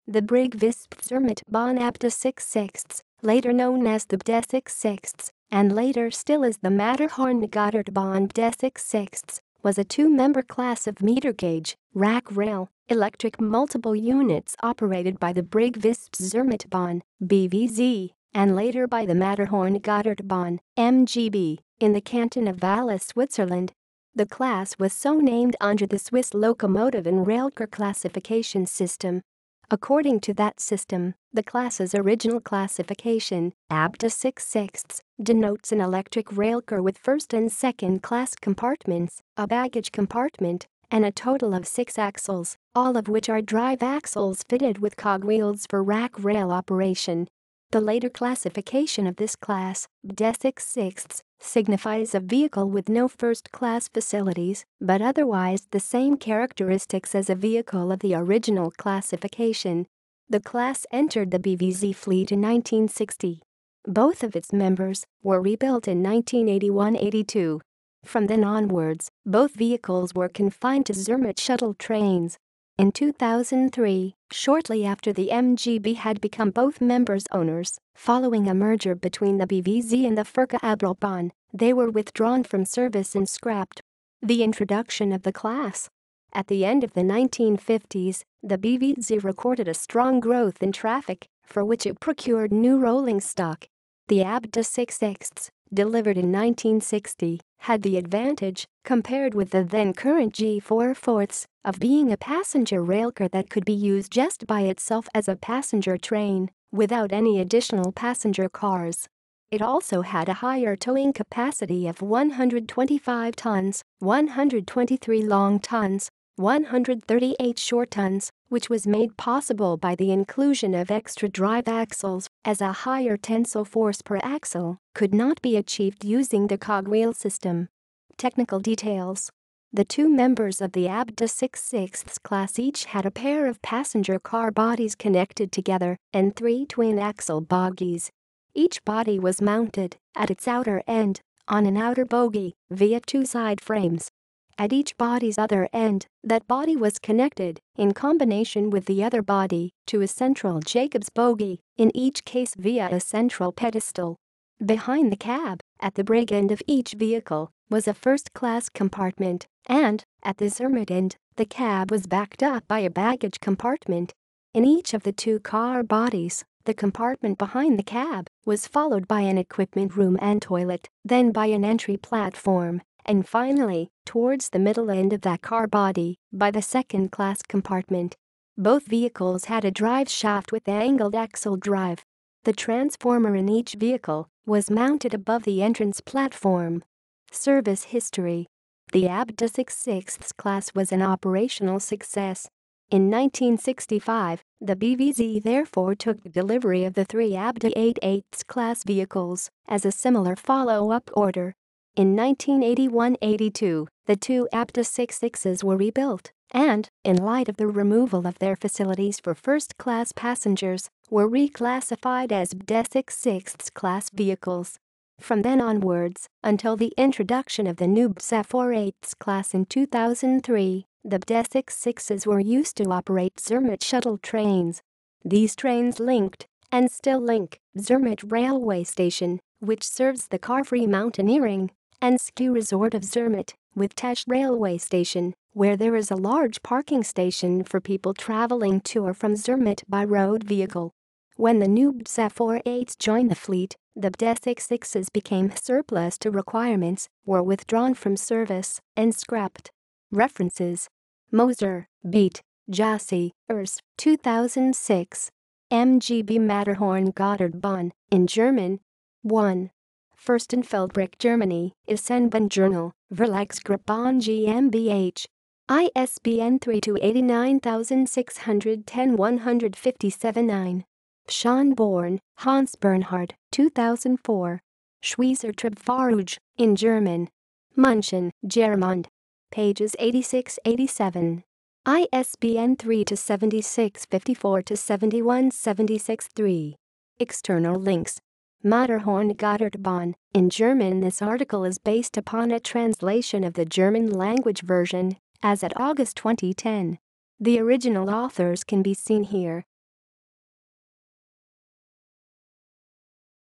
the Brig-Visp-Zermatt-Bahn ABDeh 6/6, later known as the BDeh 6/6, and later still as the Matterhorn Gotthard Bahn BDeh 6/6, was a two-member class of meter gauge, rack rail, electric multiple units operated by the Brig-Visp-Zermatt-Bahn (BVZ) and later by the Matterhorn Gotthard Bahn (MGB) in the Canton of Valais, Switzerland. The class was so named under the Swiss locomotive and railcar classification system. According to that system, the class's original classification, ABDeh 6/6, denotes an electric railcar with first and second class compartments, a baggage compartment, and a total of 6 axles, all of which are drive axles fitted with cogwheels for rack rail operation. The later classification of this class, BDeh 6/6, signifies a vehicle with no first-class facilities but otherwise the same characteristics as a vehicle of the original classification. The class entered the BVZ fleet in 1960. Both of its members were rebuilt in 1981-82. From then onwards, both vehicles were confined to Zermatt shuttle trains. In 2003, shortly after the MGB had become both members' owners, following a merger between the BVZ and the Verkehrsverband, they were withdrawn from service and scrapped. The introduction of the class. At the end of the 1950s, the BVZ recorded a strong growth in traffic, for which it procured new rolling stock. The ABDeh 6/6, delivered in 1960, had the advantage, compared with the then-current G4/4, of being a passenger railcar that could be used just by itself as a passenger train, without any additional passenger cars. It also had a higher towing capacity of 125 tons, 123 long tons, 138 short tons, which was made possible by the inclusion of extra drive axles, as a higher tensile force per axle could not be achieved using the cogwheel system. Technical details. The two members of the ABDeh 6/6 class each had a pair of passenger car bodies connected together and 3 twin-axle bogies. Each body was mounted, at its outer end, on an outer bogie via 2 side frames. At each body's other end, that body was connected, in combination with the other body, to a central Jacob's bogie, in each case via a central pedestal. Behind the cab, at the brig end of each vehicle, was a first-class compartment, and, at the Zermatt end, the cab was backed up by a baggage compartment. In each of the 2 car bodies, the compartment behind the cab was followed by an equipment room and toilet, then by an entry platform, and finally, towards the middle end of that car body, by the second-class compartment. Both vehicles had a drive shaft with angled axle drive. The transformer in each vehicle was mounted above the entrance platform. Service history. The ABDeh 6/6 class was an operational success. In 1965, the BVZ therefore took delivery of the 3 ABDeh 8/8 class vehicles as a similar follow-up order. In 1981-82, the 2 ABDeh 6/6s were rebuilt and, in light of the removal of their facilities for first-class passengers, were reclassified as BDeh 6/6 class vehicles. From then onwards, until the introduction of the new BDeh 4/8 class in 2003, the BDeh 6/6s were used to operate Zermatt shuttle trains. These trains linked, and still link, Zermatt railway station, which serves the car-free mountaineering and ski resort of Zermatt, with Tesch railway station, where there is a large parking station for people traveling to or from Zermatt by road vehicle. When the new BDeh 4/8s joined the fleet, the BDeh 6/6s became surplus to requirements, were withdrawn from service, and scrapped. References. Moser, Beat, Jassy, Urs, 2006. MGB Matterhorn Gotthard Bahn, in German. 1. Fürstenfeldbruck, Germany, Eisenbahnjournal, Verlagsgruppe GmbH. ISBN 3289-610-157-9. Schönborn, Hans Bernhard, 2004. Schweizer Triebfahrzeuge, in German. München, Germond. Pages 86-87. ISBN 3-76-54-71-76-3. External links. Matterhorn Gotthard Bahn, in German. This article is based upon a translation of the German language version, as at August 2010. The original authors can be seen here.